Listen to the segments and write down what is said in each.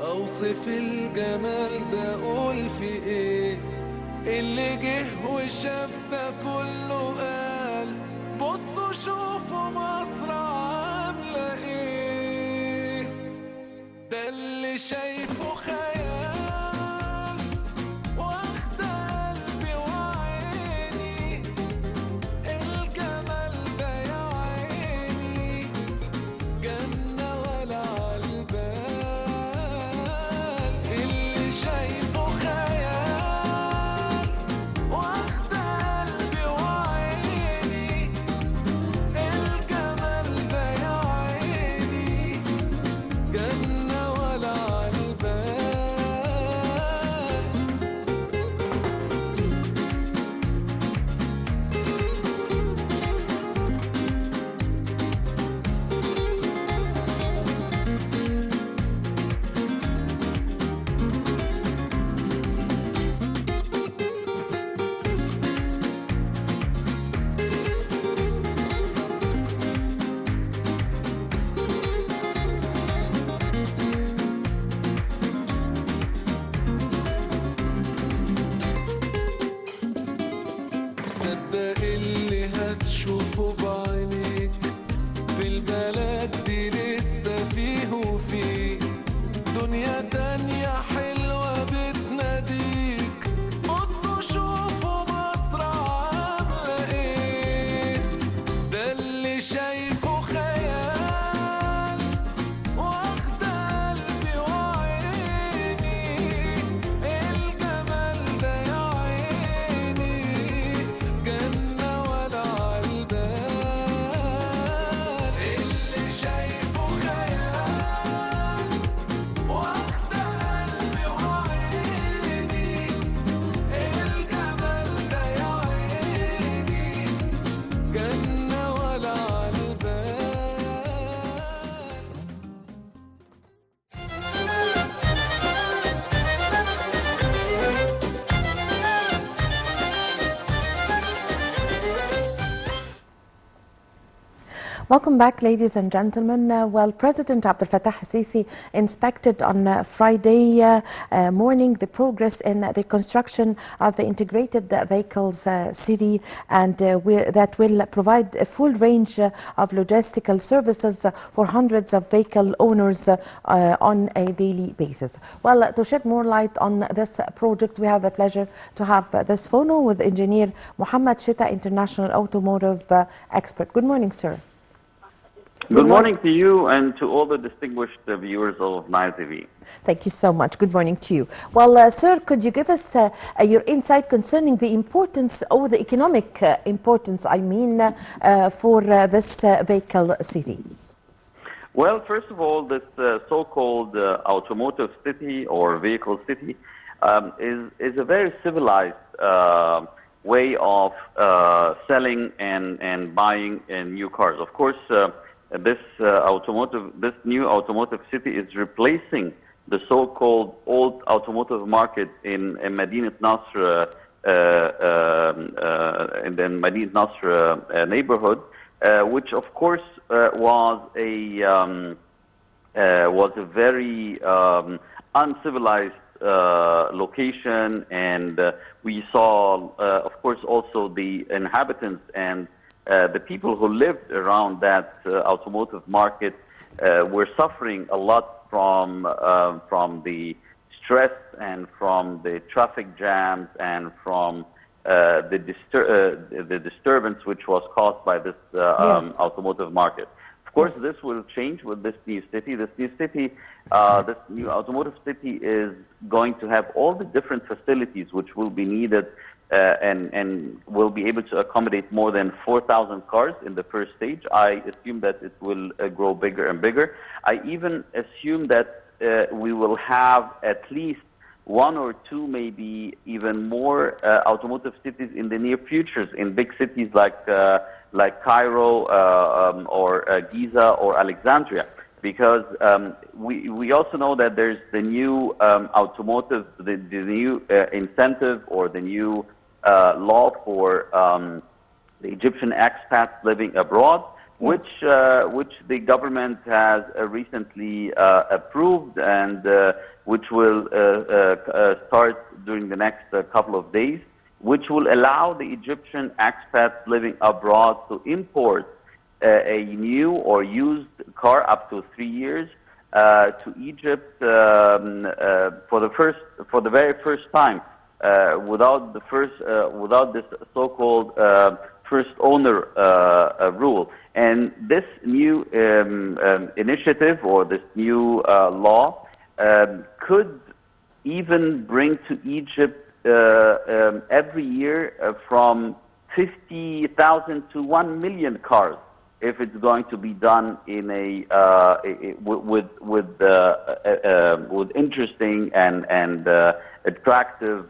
اوصف الجمال ده اقول في ايه؟ اللي جه وشاف ده كله قال بصوا شوفوا مصر عاملة ايه. ده اللي شايفه خيال واخد قلبي وعيني، الجمال ده يا عيني جنة ولا عالبال. اللي شايفه خيال واخد قلبي وعيني، الجمال ده يا عيني جنة ولا عالبال. صدق اللي هتشوفه بعينيك، في البلد دي لسه فيه وفيه دنيا تانية حلوة بتناديك. بصوا شوفوا مصر عاملة ايه. ده اللي شايفه خيال واخد قلبي وعيني، الجمال ده يا عيني جنة ولا عالبال. اللي شايفه خيال واخد قلبي وعيني، الجمال ده يا عيني جنة ولا عالبال. Welcome back, ladies and gentlemen. Well, President Abdel Fattah al-Sisi inspected on Friday morning the progress in the construction of the integrated vehicles city, and that will provide a full range of logistical services for hundreds of vehicle owners on a daily basis. Well, to shed more light on this project, we have the pleasure to have this phone with engineer Mohamed, Shetaa, international automotive expert. Good morning, sir. Good morning to you and to all the distinguished viewers of Nile TV. Thank you so much. Good morning to you. Well, sir, could you give us your insight concerning the importance, or the economic importance, I mean, for this vehicle city? Well, first of all, this so-called automotive city or vehicle city is a very civilized way of selling and buying new cars. Of course, this new automotive city is replacing the so-called old automotive market in Medinat Nasr, in the Medinat Nasr neighborhood, which of course was a very uncivilized location, and we saw, of course, also the inhabitants and the people who lived around that automotive market were suffering a lot from the stress and from the traffic jams and from the disturbance which was caused by this Yes. automotive market. Of course, this will change with this new city. This new automotive city is going to have all the different facilities which will be needed and will be able to accommodate more than 4,000 cars in the first stage. I assume that it will grow bigger and bigger. I even assume that we will have at least one or two, maybe even more automotive cities in the near futures in big cities like Cairo or Giza or Alexandria. Because we also know that there's the new automotive, the new incentive or the new law for the Egyptian expats living abroad. which the government has recently approved, and which will start during the next couple of days, which will allow the Egyptian expats living abroad to import a new or used car up to 3 years to Egypt for the very first time, without this so-called first owner rule. And this new initiative, or this new law, could even bring to Egypt every year from 50,000 to 1 million cars, if it's going to be done in with interesting and attractive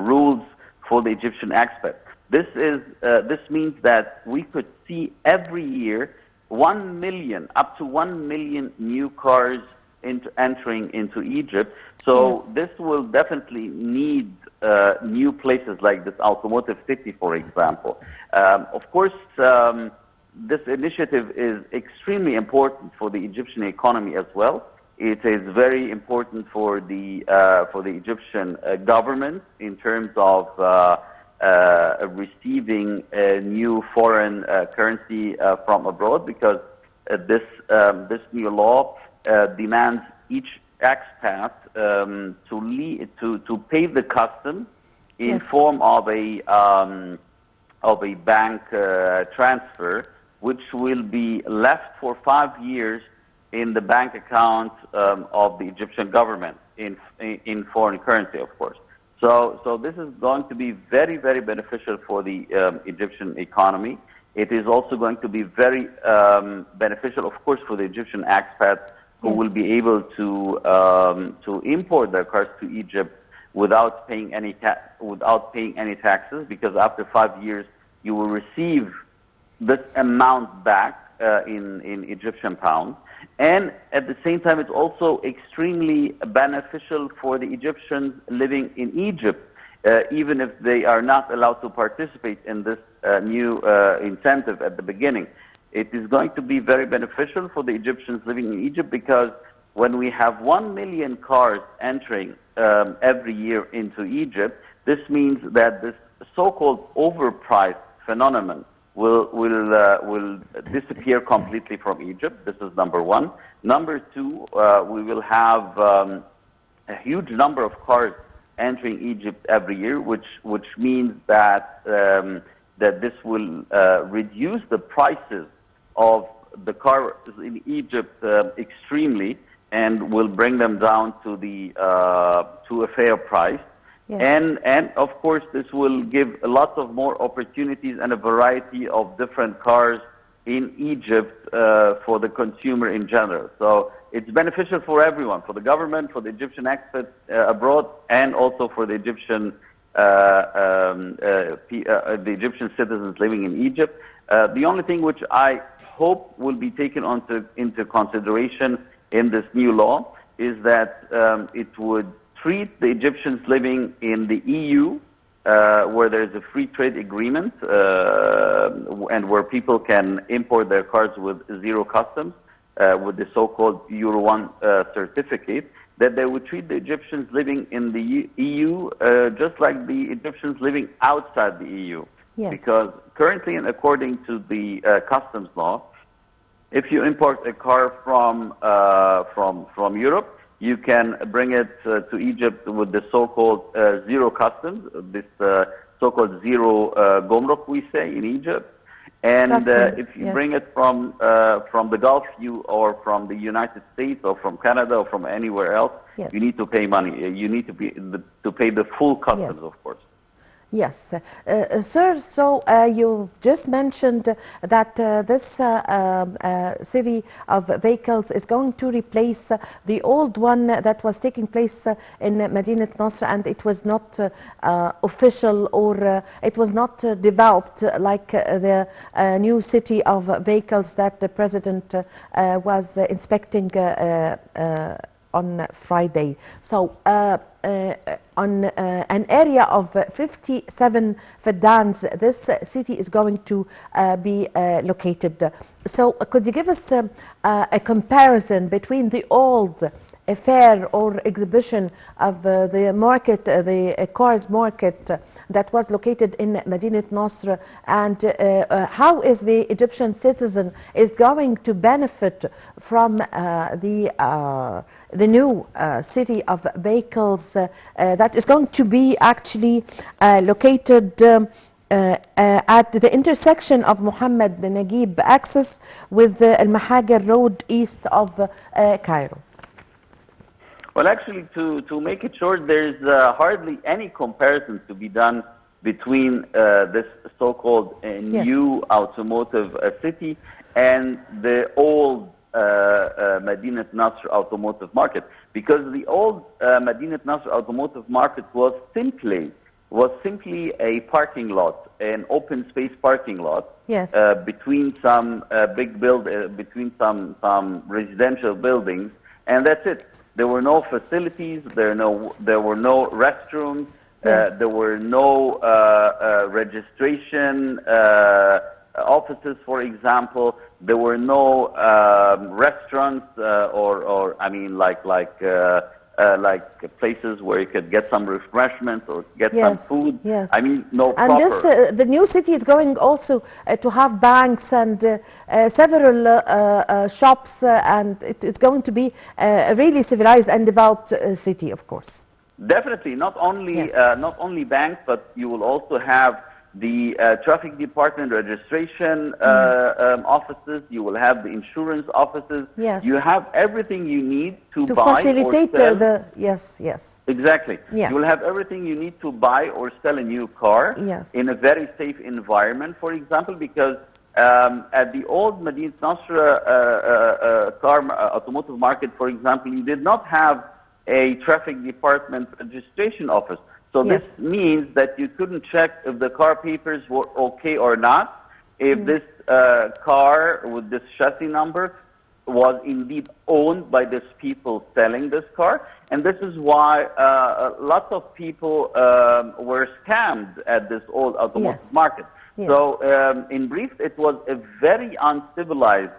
rules for the Egyptian expat. This means that we could see every year 1 million, up to 1 million new cars entering into Egypt. So this will definitely need new places like this automotive city, for example. Of course, this initiative is extremely important for the Egyptian economy as well. It is very important for the Egyptian government in terms of receiving new foreign currency from abroad, because this new law demands each expat to pay the customs in form of a bank transfer, which will be left for 5 years in the bank account of the Egyptian government in foreign currency, of course. So this is going to be very, very beneficial for the Egyptian economy. It is also going to be very beneficial, of course, for the Egyptian expats, who will be able to import their cars to Egypt without paying any taxes, because after 5 years you will receive this amount back in Egyptian pounds. And at the same time, it's also extremely beneficial for the Egyptians living in Egypt, even if they are not allowed to participate in this new incentive at the beginning. It is going to be very beneficial for the Egyptians living in Egypt, because when we have 1 million cars entering every year into Egypt, this means that this so-called overpriced phenomenon will disappear completely from Egypt. This is number one. Number two, we will have a huge number of cars entering Egypt every year, which means that that this will reduce the prices of the cars in Egypt extremely, and will bring them down to a fair price. And of course, this will give a lot of more opportunities and a variety of different cars in Egypt for the consumer in general. So it's beneficial for everyone, for the government, for the Egyptian expats abroad, and also for the Egyptian citizens living in Egypt. The only thing which I hope will be taken into consideration in this new law is that it would treat the Egyptians living in the EU, where there's a free trade agreement, and where people can import their cars with zero customs, with the so-called Euro 1 certificate, that they would treat the Egyptians living in the EU just like the Egyptians living outside the EU. Because currently, and according to the customs law, if you import a car from Europe, you can bring it to Egypt with the so-called zero customs, this so-called zero gomruk, we say in Egypt. And if you bring it from the Gulf, or from the United States, or from Canada, or from anywhere else, you need to pay money. You need to pay the full customs, of course. Yes, sir, so you've just mentioned that this city of vehicles is going to replace the old one that was taking place in Madinat Nasr, and it was not official, or it was not developed like the new city of vehicles that the president was inspecting on Friday. So on an area of 57 faddans, this city is going to be located. So could you give us a comparison between the old fair or exhibition of the market, the cars market that was located in Madinat Nasr, and how is the Egyptian citizen is going to benefit from the new city of vehicles that is going to be actually located at the intersection of Mohamed the Naguib access with Al Mahager Road east of Cairo? Well, actually, to make it short, there's hardly any comparison to be done between this so-called new automotive city and the old Madinat Nasr automotive market, because the old Madinat Nasr automotive market was simply a parking lot, an open space parking lot, yes, between some between some residential buildings, and that's it. There were no facilities. There were no restrooms. Yes. There were no registration offices, for example. There were no restaurants or I mean like places where you could get some refreshments or get some food. Yes. I mean, no and proper. this the new city is going also to have banks and several shops, and it is going to be a really civilized and developed city, of course. Definitely, not only banks, but you will also have the traffic department registration offices. You will have the insurance offices. Yes. You have everything you need to buy facilitate or sell. the yes. Exactly. Yes. You will have everything you need to buy or sell a new car in a very safe environment, for example, because at the old Madinat Nasr automotive market, for example, you did not have a traffic department registration office. So this means that you couldn't check if the car papers were okay or not, if this car with this chassis number was indeed owned by these people selling this car. And this is why lots of people were scammed at this old automotive market. Yes. So in brief, it was a very uncivilized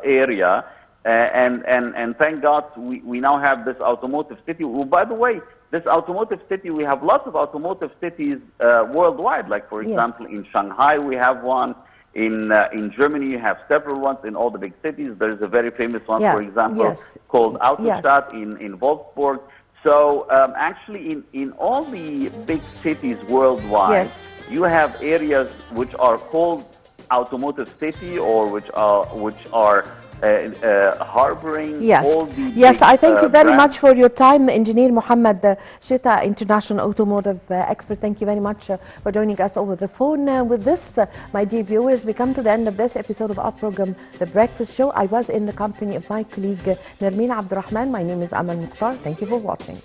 area. And thank God we now have this automotive city. Well, by the way, this automotive city, we have lots of automotive cities worldwide. Like, for example, in Shanghai, we have one. In Germany, you have several ones in all the big cities. There's a very famous one, for example, called Autostadt in Wolfsburg. So actually, in all the big cities worldwide, you have areas which are called automotive city, or which are harboring all the big, I thank you very brands. much for your time, Engineer Mohamed Shetaa, International Automotive Expert. Thank you very much for joining us over the phone. With this, my dear viewers, we come to the end of this episode of our program, The Breakfast Show. I was in the company of my colleague Nermeen Abdurrahman. My name is Amal Mukhtar. Thank you for watching.